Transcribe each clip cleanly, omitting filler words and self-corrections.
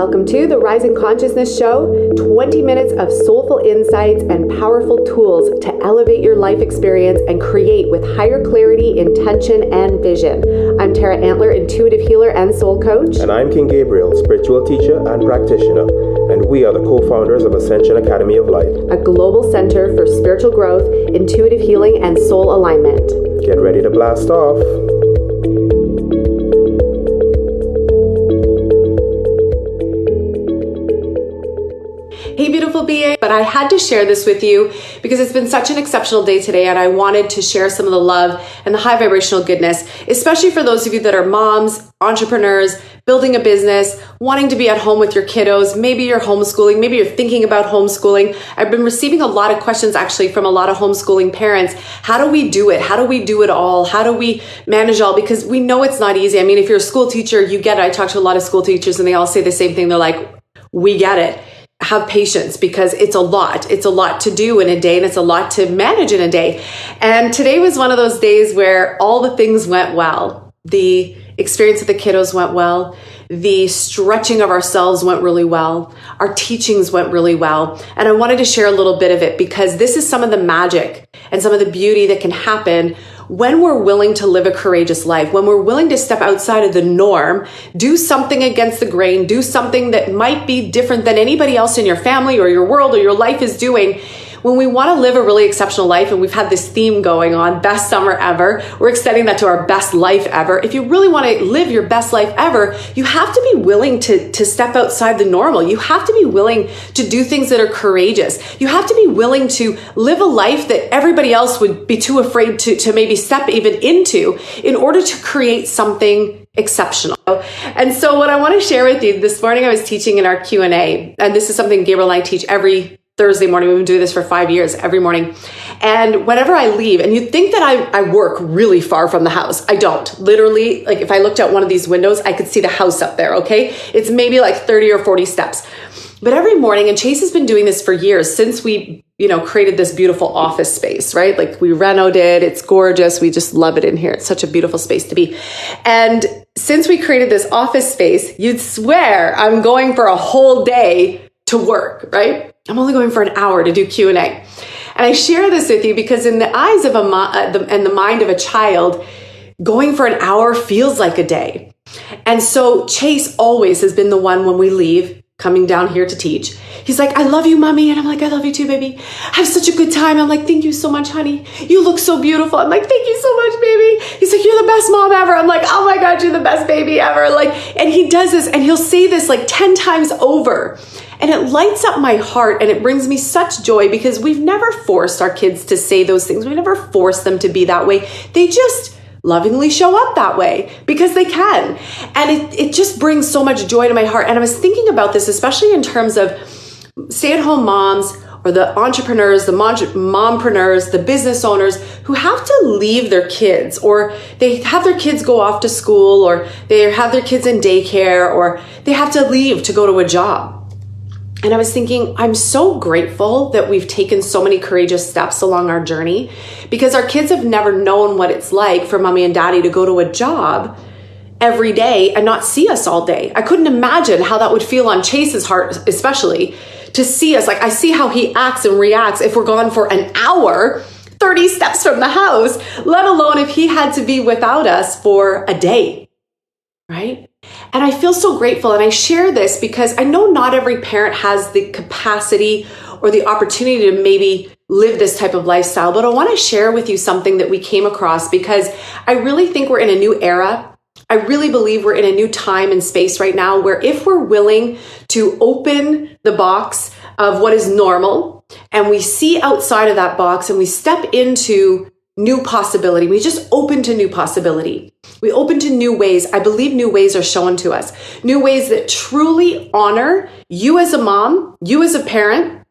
Welcome to the Rising Consciousness Show, 20 minutes of soulful insights and powerful tools to elevate your life experience and create with higher clarity, intention, and vision. I'm Tara intuitive healer and soul coach. And I'm King Gabriel, spiritual teacher and practitioner. And we are the co-founders of Ascension Academy of Life, a global center for spiritual growth, intuitive healing, and soul alignment. Get ready to blast off. Hey, beautiful being. But I had to share this with you because it's been such an exceptional day today, and I wanted to share some of the love and the high vibrational goodness, especially for those of you that are moms, entrepreneurs, building a business, wanting to be at home with your kiddos. Maybe you're homeschooling. Maybe you're thinking about homeschooling. I've been receiving a lot of questions actually from a lot of homeschooling parents. How do we do it? How do we do it all? How do we manage all? Because we know it's not easy. I mean, if you're a school teacher, you get it. I talk to a lot of school teachers and they all say the same thing. They're like, we get it. Have patience because it's a lot. It's a lot to do in a day and it's a lot to manage in a day. And today was one of those days where all the things went well. The experience of the kiddos went well. The stretching of ourselves went really well. Our teachings went really well. And I wanted to share a little bit of it because this is some of the magic and some of the beauty that can happen when we're willing to live a courageous life, when we're willing to step outside of the norm, do something against the grain, do something that might be different than anybody else in your family or your world or your life is doing. When we want to live a really exceptional life, and we've had this theme going on, best summer ever, we're extending that to our best life ever. If you really want to live your best life ever, you have to be willing to step outside the normal. You have to be willing to do things that are courageous. You have to be willing to live a life that everybody else would be too afraid to maybe step even into in order to create something exceptional. And so what I want to share with you this morning, I was teaching in our Q&A, and this is something Gabriel and I teach every Thursday morning. We've been doing this for 5 years, every morning. And whenever I leave, and you'd think that I work really far from the house. I don't. Literally, like if I looked out one of these windows, I could see the house up there, okay? It's maybe like 30 or 40 steps. But every morning, and Chase has been doing this for years, since we, created this beautiful office space, right? Like we renovated, it's gorgeous. We just love it in here. It's such a beautiful space to be. And since we created this office space, you'd swear I'm going for a whole day to work, right? I'm only going for an hour to do Q&A. And I share this with you because in the eyes of and the mind of a child, going for an hour feels like a day. And so Chase always has been the one when we leave, coming down here to teach. He's like, I love you, mommy. And I'm like, I love you too, baby. I have such a good time. I'm like, thank you so much, honey. You look so beautiful. I'm like, thank you so much, baby. He's like, you're the best mom ever. I'm like, oh my God, you're the best baby ever. And he does this and he'll say this 10 times over. And it lights up my heart and it brings me such joy because we've never forced our kids to say those things. We never forced them to be that way. They just lovingly show up that way because they can. And it just brings so much joy to my heart. And I was thinking about this, especially in terms of stay-at-home moms or the entrepreneurs, the mompreneurs, the business owners who have to leave their kids, or they have their kids go off to school, or they have their kids in daycare, or they have to leave to go to a job. And I was thinking, I'm so grateful that we've taken so many courageous steps along our journey because our kids have never known what it's like for mommy and daddy to go to a job every day and not see us all day. I couldn't imagine how that would feel on Chase's heart, especially to see us. Like I see how he acts and reacts if we're gone for an hour, 30 steps from the house, let alone if he had to be without us for a day, right? And I feel so grateful. And I share this because I know not every parent has the capacity or the opportunity to maybe live this type of lifestyle. But I want to share with you something that we came across because I really think we're in a new era. I really believe we're in a new time and space right now where if we're willing to open the box of what is normal and we see outside of that box and we step into new possibility, we just open to new possibility. We open to new ways. I believe new ways are shown to us. New ways that truly honor you as a mom, you as a parent,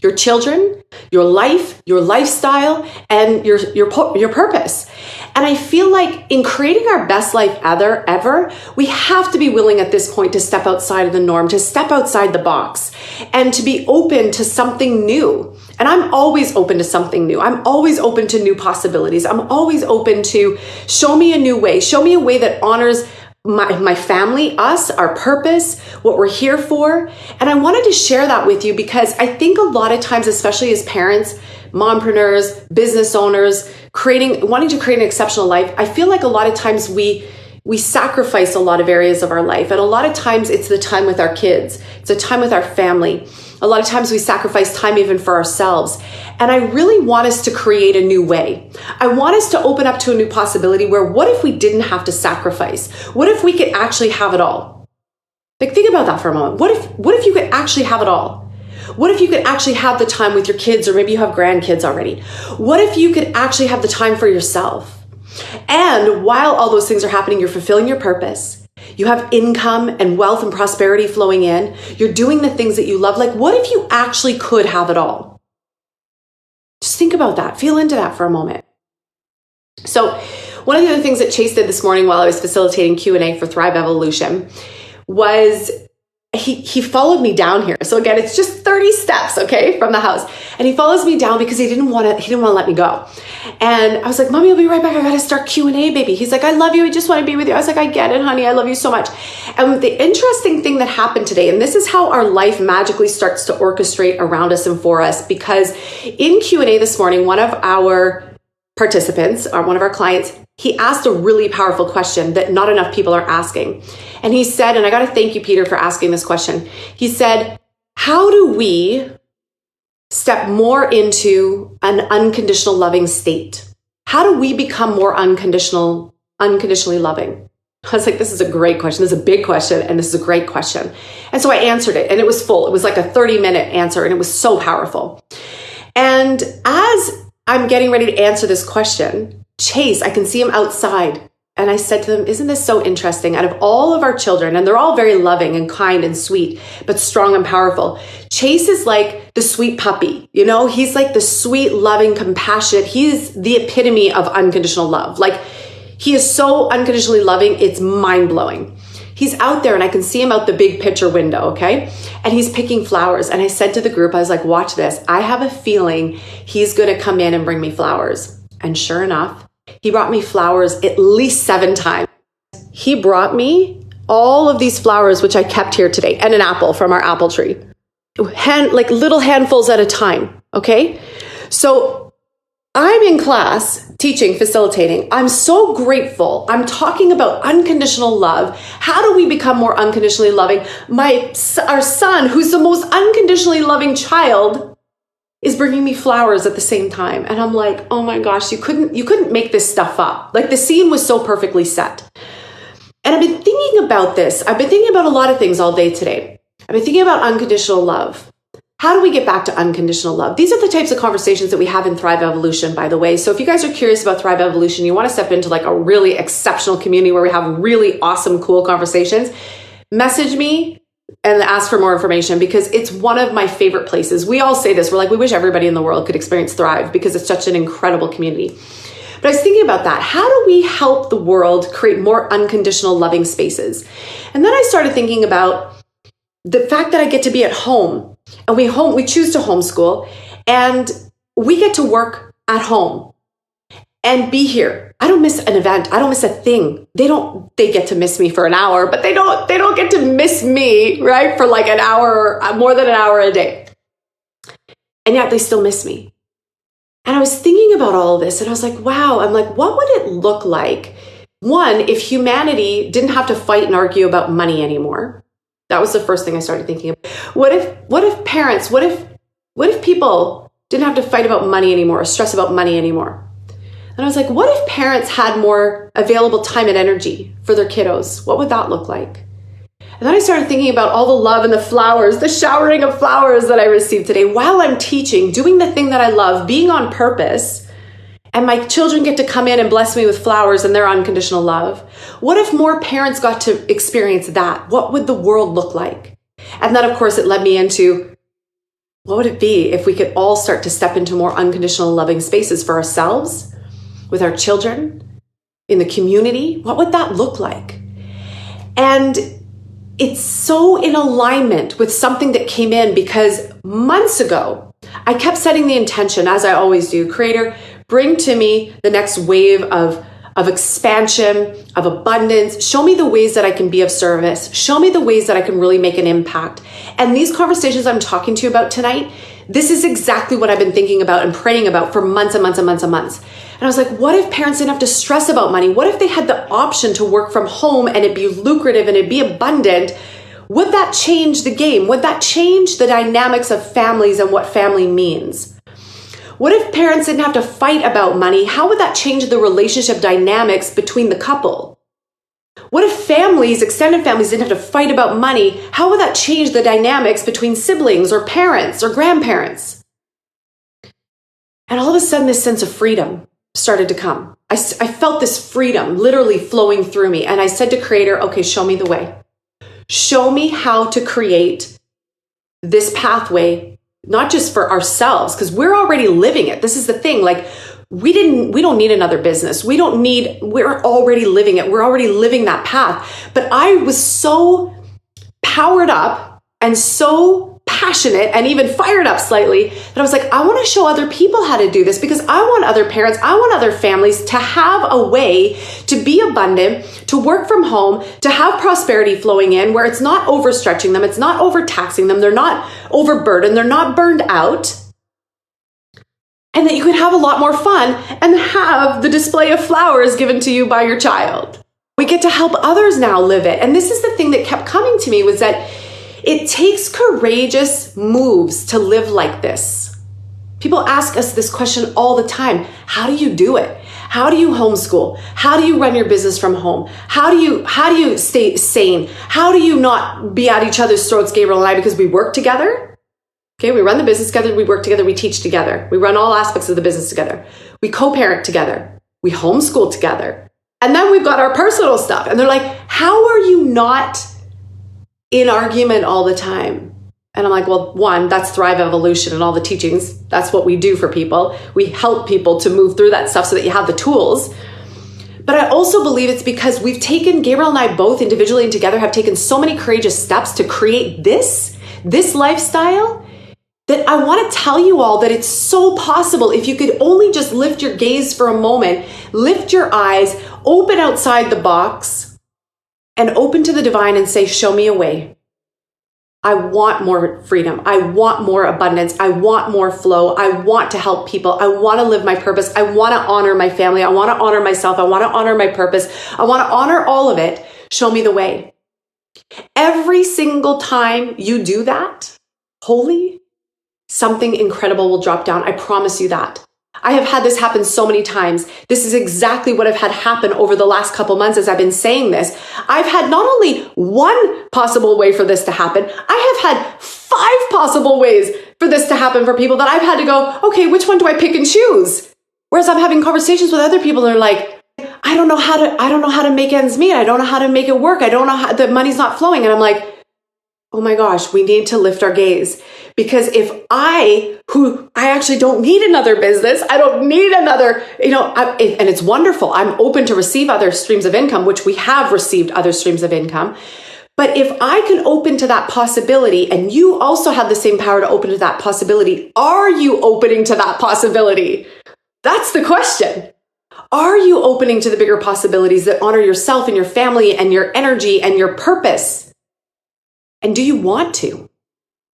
your children, your life, your lifestyle, and your purpose. And I feel like in creating our best life ever, we have to be willing at this point to step outside of the norm, to step outside the box, and to be open to something new. And I'm always open to something new. I'm always open to new possibilities. I'm always open to show me a new way. Show me a way that honors my family, us, our purpose, what we're here for. And I wanted to share that with you because I think a lot of times, especially as parents, mompreneurs, business owners, wanting to create an exceptional life, I feel like a lot of times we sacrifice a lot of areas of our life. And a lot of times it's the time with our kids. It's the time with our family. A lot of times we sacrifice time even for ourselves. And I really want us to create a new way. I want us to open up to a new possibility where what if we didn't have to sacrifice? What if we could actually have it all? Like, think about that for a moment. What if you could actually have it all? What if you could actually have the time with your kids, or maybe you have grandkids already? What if you could actually have the time for yourself? And while all those things are happening, you're fulfilling your purpose. You have income and wealth and prosperity flowing in. You're doing the things that you love. Like, what if you actually could have it all? Just think about that. Feel into that for a moment. So one of the other things that Chase did this morning while I was facilitating Q&A for Thrive Evolution was he followed me down here. So again, it's just 30 steps, okay, from the house. And he follows me down because he didn't want to let me go. And I was like, Mommy, I'll be right back. I got to start Q&A, baby. He's like, I love you. I just want to be with you. I was like, I get it, honey. I love you so much. And the interesting thing that happened today, and this is how our life magically starts to orchestrate around us and for us, because in Q&A this morning, one of our participants, or one of our clients, he asked a really powerful question that not enough people are asking. And he said, and I got to thank you, Peter, for asking this question. He said, how do we step more into an unconditional loving state? How do we become more unconditionally loving? I was like, this is a great question. This is a big question. And this is a great question. And so I answered it, and it was full. It was like a 30-minute answer, and it was so powerful. And as I'm getting ready to answer this question, Chase, I can see him outside. And I said to them, isn't this so interesting? Out of all of our children, and they're all very loving and kind and sweet, but strong and powerful, Chase is like the sweet puppy. You know, he's like the sweet, loving, compassionate. He's the epitome of unconditional love. Like, he is so unconditionally loving. It's mind blowing. He's out there, and I can see him out the big picture window. Okay. And he's picking flowers. And I said to the group, I was like, watch this. I have a feeling he's going to come in and bring me flowers. And sure enough, he brought me flowers at least 7 times. He brought me all of these flowers, which I kept here today, and an apple from our apple tree. Like little handfuls at a time. Okay. So I'm in class teaching, facilitating. I'm so grateful. I'm talking about unconditional love. How do we become more unconditionally loving? Our son, who's the most unconditionally loving child, is bringing me flowers at the same time. And I'm like, oh my gosh, you couldn't make this stuff up. Like, the scene was so perfectly set. And I've been thinking about this. I've been thinking about a lot of things all day today. I've been thinking about unconditional love. How do we get back to unconditional love? These are the types of conversations that we have in Thrive Evolution, by the way. So if you guys are curious about Thrive Evolution, you want to step into like a really exceptional community where we have really awesome, cool conversations, message me and ask for more information, because it's one of my favorite places. We all say this. We're like, we wish everybody in the world could experience Thrive because it's such an incredible community. But I was thinking about that. How do we help the world create more unconditional loving spaces? And then I started thinking about the fact that I get to be at home, and we choose to homeschool, and we get to work at home and be here. I don't miss an event. I don't miss a thing. They get to miss me for an hour, but they don't get to miss me, right? For like an hour, more than an hour a day. And yet they still miss me. And I was thinking about all of this, and I was like, wow, I'm like, what would it look like? One, if humanity didn't have to fight and argue about money anymore. That was the first thing I started thinking of. What if people didn't have to fight about money anymore or stress about money anymore? And I was like, what if parents had more available time and energy for their kiddos? What would that look like? And then I started thinking about all the love and the flowers, the showering of flowers that I received today while I'm teaching, doing the thing that I love, being on purpose, and my children get to come in and bless me with flowers and their unconditional love. What if more parents got to experience that? What would the world look like? And then, of course, it led me into, what would it be if we could all start to step into more unconditional loving spaces for ourselves, with our children, in the community? What would that look like? And it's so in alignment with something that came in, because months ago, I kept setting the intention, as I always do, Creator, bring to me the next wave of of expansion, of abundance. Show me the ways that I can be of service. Show me the ways that I can really make an impact. And these conversations I'm talking to you about tonight, this is exactly what I've been thinking about and praying about for months and months and months and months. And I was like, what if parents didn't have to stress about money? What if they had the option to work from home and it'd be lucrative and it'd be abundant? Would that change the game? Would that change the dynamics of families and what family means? What if parents didn't have to fight about money? How would that change the relationship dynamics between the couple? What if families, extended families, didn't have to fight about money? How would that change the dynamics between siblings or parents or grandparents? And all of a sudden, this sense of freedom started to come. I felt this freedom literally flowing through me. And I said to Creator, okay, show me the way. Show me how to create this pathway, not just for ourselves, because we're already living it. This is the thing. Like, we don't need another business. We're already living it. We're already living that path. But I was so powered up and so passionate and even fired up slightly that I was like, I want to show other people how to do this, because I want other parents, I want other families to have a way to be abundant, to work from home, to have prosperity flowing in where it's not overstretching them, it's not overtaxing them, they're not overburdened, they're not burned out, and that you could have a lot more fun and have the display of flowers given to you by your child. We get to help others now live it. And this is the thing that kept coming to me, was that it takes courageous moves to live like this. People ask us this question all the time. How do you do it? How do you homeschool? How do you run your business from home? How do you stay sane? How do you not be at each other's throats, Gabriel and I, because we work together? Okay, we run the business together, we work together, we teach together. We run all aspects of the business together. We co-parent together. We homeschool together. And then we've got our personal stuff. And they're like, how are you not in argument all the time? And I'm like, well, one, that's Thrive Evolution and all the teachings. That's what we do for people. We help people to move through that stuff so that you have the tools. But I also believe it's because Gabriel and I both individually and together have taken so many courageous steps to create this lifestyle, that I want to tell you all that it's so possible if you could only just lift your gaze for a moment, lift your eyes, open outside the box, and open to the divine and say, show me a way. I want more freedom. I want more abundance. I want more flow. I want to help people. I want to live my purpose. I want to honor my family. I want to honor myself. I want to honor my purpose. I want to honor all of it. Show me the way. Every single time you do that, something incredible will drop down. I promise you that. I have had this happen so many times. This is exactly what I've had happen over the last couple months as I've been saying this. I've had not only one possible way for this to happen, I have had 5 possible ways for this to happen for people that I've had to go, okay, which one do I pick and choose? Whereas I'm having conversations with other people and they're like, I don't know how to make ends meet. I don't know how to make it work. I don't know how, the money's not flowing. And I'm like, oh my gosh, we need to lift our gaze. Because if I actually don't need another business, I don't need another, and it's wonderful. I'm open to receive other streams of income, which we have received other streams of income. But if I can open to that possibility, and you also have the same power to open to that possibility, are you opening to that possibility? That's the question. Are you opening to the bigger possibilities that honor yourself and your family and your energy and your purpose? And do you want to?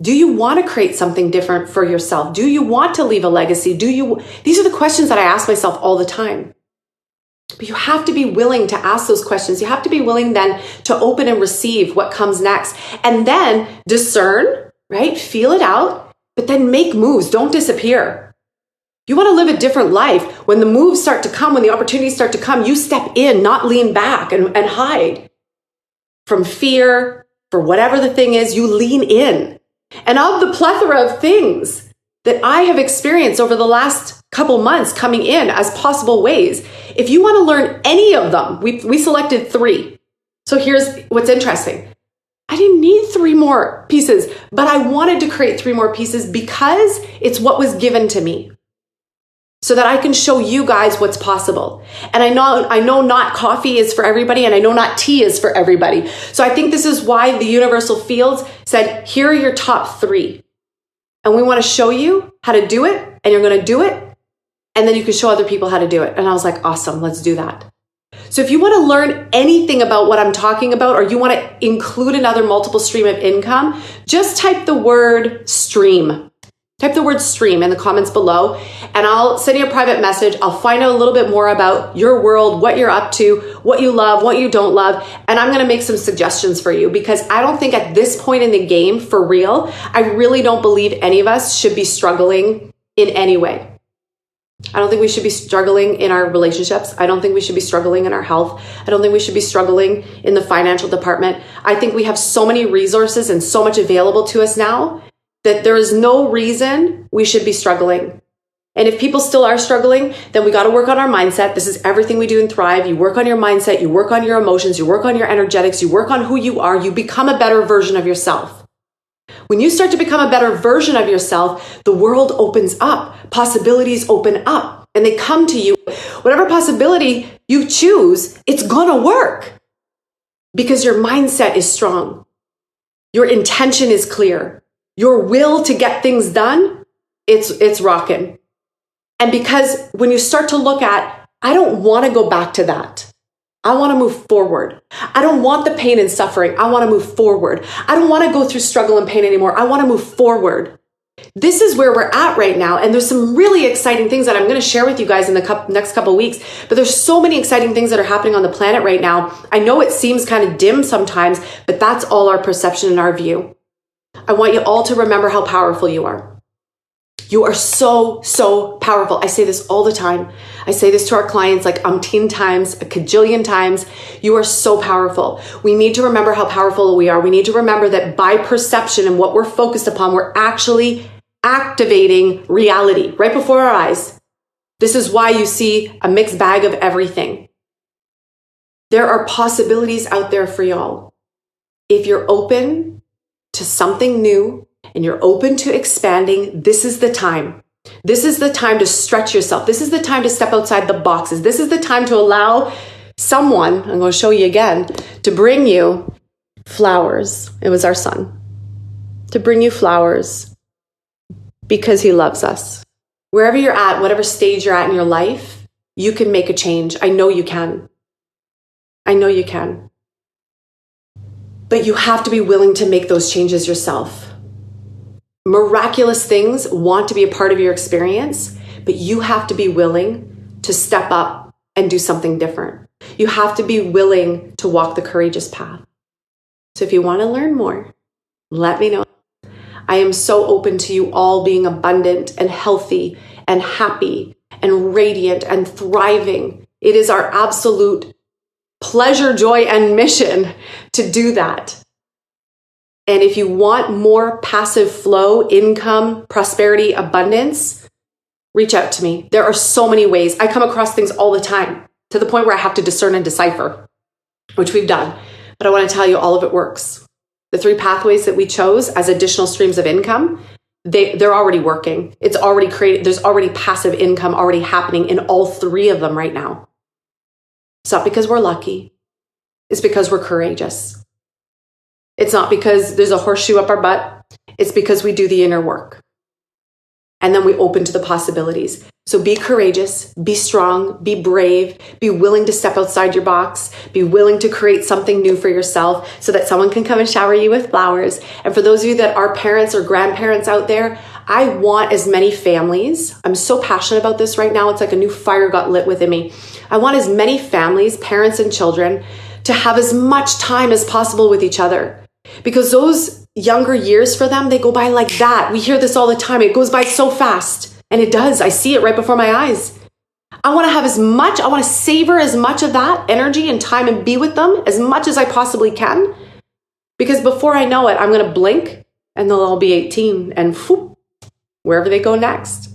Do you want to create something different for yourself? Do you want to leave a legacy? These are the questions that I ask myself all the time. But you have to be willing to ask those questions. You have to be willing then to open and receive what comes next. And then discern, right? Feel it out, but then make moves. Don't disappear. You want to live a different life. When the moves start to come, when the opportunities start to come, you step in, not lean back and hide from fear. For whatever the thing is, you lean in. And of the plethora of things that I have experienced over the last couple months coming in as possible ways, if you want to learn any of them, we selected 3. So here's what's interesting. I didn't need 3 more pieces, but I wanted to create 3 more pieces because it's what was given to me, so that I can show you guys what's possible. And I know not coffee is for everybody, and I know not tea is for everybody. So I think this is why the universal fields said, here are your top 3. And we want to show you how to do it, and you're going to do it, and then you can show other people how to do it. And I was like, awesome, let's do that. So if you want to learn anything about what I'm talking about, or you want to include another multiple stream of income, just type the word stream. Type the word stream in the comments below, and I'll send you a private message. I'll find out a little bit more about your world, what you're up to, what you love, what you don't love, and I'm going to make some suggestions for you, because I don't think at this point in the game, for real, I really don't believe any of us should be struggling in any way. I don't think we should be struggling in our relationships. I don't think we should be struggling in our health. I don't think we should be struggling in the financial department. I think we have so many resources and so much available to us now that there is no reason we should be struggling. And if people still are struggling, then we got to work on our mindset. This is everything we do in Thrive. You work on your mindset, you work on your emotions, you work on your energetics, you work on who you are, you become a better version of yourself. When you start to become a better version of yourself, the world opens up, possibilities open up, and they come to you. Whatever possibility you choose, it's gonna work because your mindset is strong. Your intention is clear. Your will to get things done, it's rocking. And because when you start to look at, I don't want to go back to that. I want to move forward. I don't want the pain and suffering. I want to move forward. I don't want to go through struggle and pain anymore. I want to move forward. This is where we're at right now. And there's some really exciting things that I'm going to share with you guys in the next couple of weeks. But there's so many exciting things that are happening on the planet right now. I know it seems kind of dim sometimes, but that's all our perception and our view. I want you all to remember how powerful you are. You are so, so powerful. I say this all the time. I say this to our clients like umpteen times, a cajillion times. You are so powerful. We need to remember how powerful we are. We need to remember that by perception and what we're focused upon, we're actually activating reality right before our eyes. This is why you see a mixed bag of everything. There are possibilities out there for y'all. If you're open to something new and you're open to expanding, this is the time. This is the time to stretch yourself. This is the time to step outside the boxes. This is the time to allow someone, I'm going to show you again, to bring you flowers. It was our son. To bring you flowers because he loves us. Wherever you're at, whatever stage you're at in your life, you can make a change. I know you can. I know you can. But you have to be willing to make those changes yourself. Miraculous things want to be a part of your experience, but you have to be willing to step up and do something different. You have to be willing to walk the courageous path. So if you want to learn more, let me know. I am so open to you all being abundant and healthy and happy and radiant and thriving. It is our absolute pleasure, joy, and mission to do that. And if you want more passive flow, income, prosperity, abundance, reach out to me. There are so many ways. I come across things all the time to the point where I have to discern and decipher, which we've done. But I want to tell you, all of it works. The 3 pathways that we chose as additional streams of income, they're already working. It's already created. There's already passive income already happening in all 3 of them right now. It's not because we're lucky. It's because we're courageous. It's not because there's a horseshoe up our butt. It's because we do the inner work. And then we open to the possibilities. So be courageous, be strong, be brave, be willing to step outside your box, be willing to create something new for yourself so that someone can come and shower you with flowers. And for those of you that are parents or grandparents out there, I want as many families. I'm so passionate about this right now. It's like a new fire got lit within me. I want as many families, parents and children, to have as much time as possible with each other. Because those younger years for them, they go by like that. We hear this all the time. It goes by so fast. And it does. I see it right before my eyes. I want to have as much, I want to savor as much of that energy and time and be with them as much as I possibly can. Because before I know it, I'm going to blink and they'll all be 18 and whoop, wherever they go next.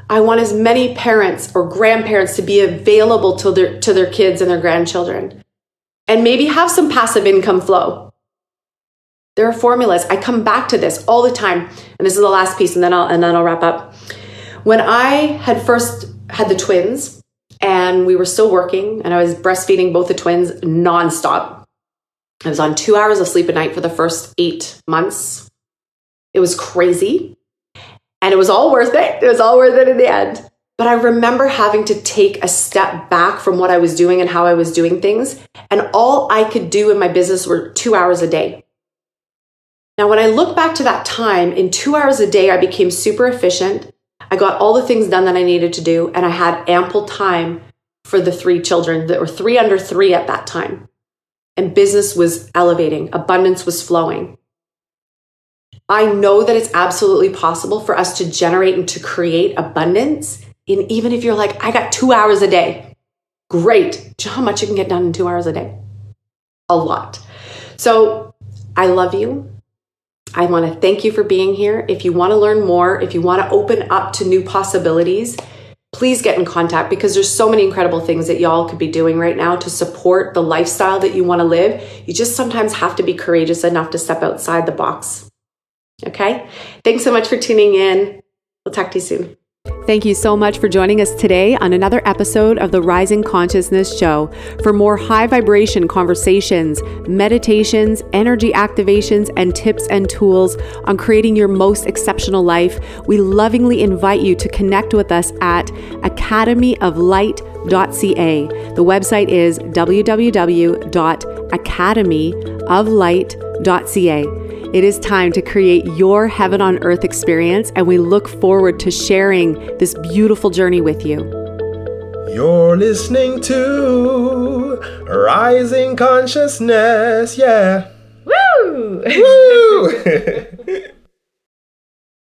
I want as many parents or grandparents to be available to their kids and their grandchildren. And maybe have some passive income flow. There are formulas. I come back to this all the time. And this is the last piece, and then I'll wrap up. When I had first had the twins and we were still working and I was breastfeeding both the twins nonstop. I was on 2 hours of sleep a night for the first 8 months. It was crazy. And it was all worth it. It was all worth it in the end. But I remember having to take a step back from what I was doing and how I was doing things. And all I could do in my business were 2 hours a day. Now, when I look back to that time, in 2 hours a day, I became super efficient. I got all the things done that I needed to do, and I had ample time for the 3 children that were 3 under 3 at that time. And business was elevating, abundance was flowing. I know that it's absolutely possible for us to generate and to create abundance. And even if you're like, I got 2 hours a day, great. Do you know how much you can get done in 2 hours a day? A lot. So I love you. I want to thank you for being here. If you want to learn more, if you want to open up to new possibilities, please get in contact, because there's so many incredible things that y'all could be doing right now to support the lifestyle that you want to live. You just sometimes have to be courageous enough to step outside the box. Okay? Thanks so much for tuning in. We'll talk to you soon. Thank you so much for joining us today on another episode of the Rising Consciousness Show. For more high vibration conversations, meditations, energy activations, and tips and tools on creating your most exceptional life, we lovingly invite you to connect with us at academyoflight.ca. The website is www.academyoflight.ca. It is time to create your heaven on earth experience, and we look forward to sharing this beautiful journey with you. You're listening to Rising Consciousness, yeah. Woo! Woo!